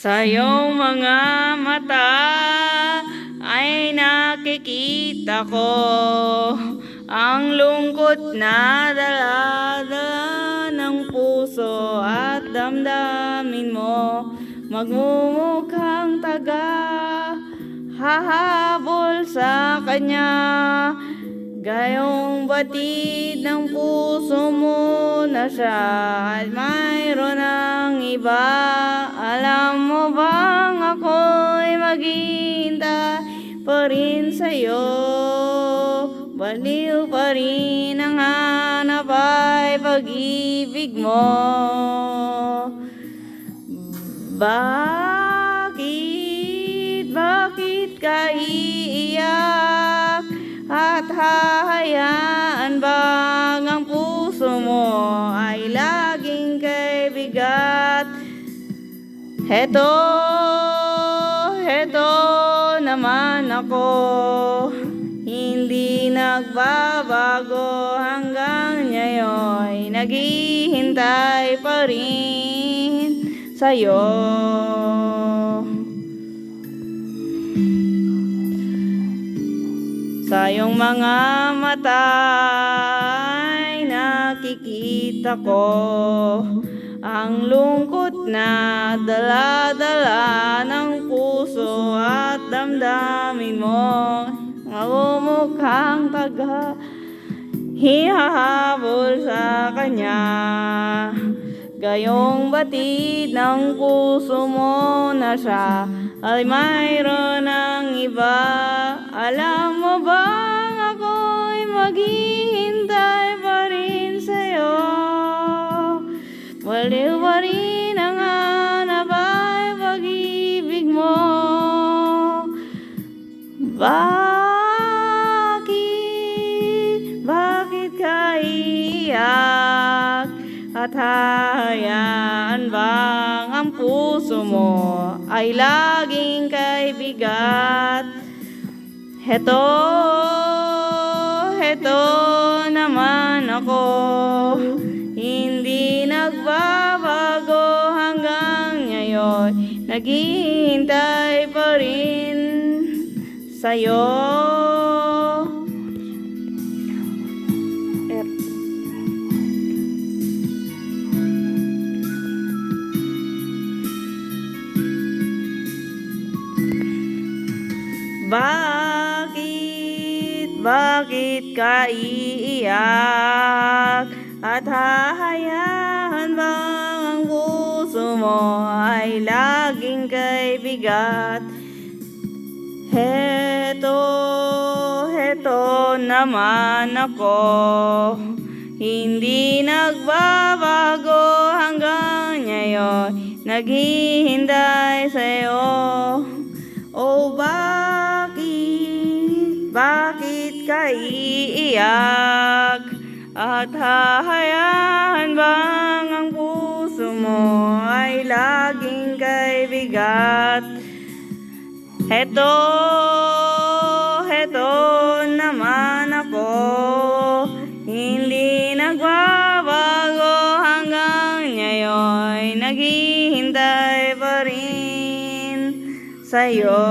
Sa iyong mga mata ay nakikita ko ang lungkot na dala-dala ng puso at damdamin mo. Magmumukhang hahabol sa kanya, gayong batid ng puso mo na siya at mayroon ng iba. Alam mo bang ako'y maghihintay pa rin sa'yo? Baliw pa rin ang hanap ay pag-ibig mo. Bakit ka iiyak? At hahayaan bang ang puso mo ay laging kay bigat? Heto naman ako, hindi nagbabago hanggang ngayon, naghihintay pa rin sa'yo. Sa iyong mga mata ay nakikita ko ang lungkot na dala-dala ng puso at damdamin mo. Magmumukhang hihahabol sa kanya, gayong batid ng puso mo na siya ay mayroon ng iba. Alam mo bang ako'y maghihintay pa rin sa'yo? Baliw pa rin ang hanap ay pag-ibig mo. Bakit ka iiyak? At hahayaan bang ang puso mo ay laging kay bigat? Heto naman ako, hindi nagbabago hanggang ngayon, naghihintay pa rin sa'yo. Bakit ka iiyak? At hahayaan bang ang puso mo ay laging kay bigat? Heto naman ako, hindi nagbabago hanggang ngayon, naghihintay sa'yo. Oh, bakit ka iiyak? At hahayaan bang ang puso mo ay laging kay bigat? Heto naman ako, hindi nagbabago hanggang ngayon, naghihintay pa rin sa'yo.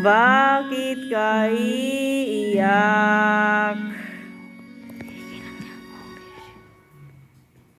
Bakit ka iiyak?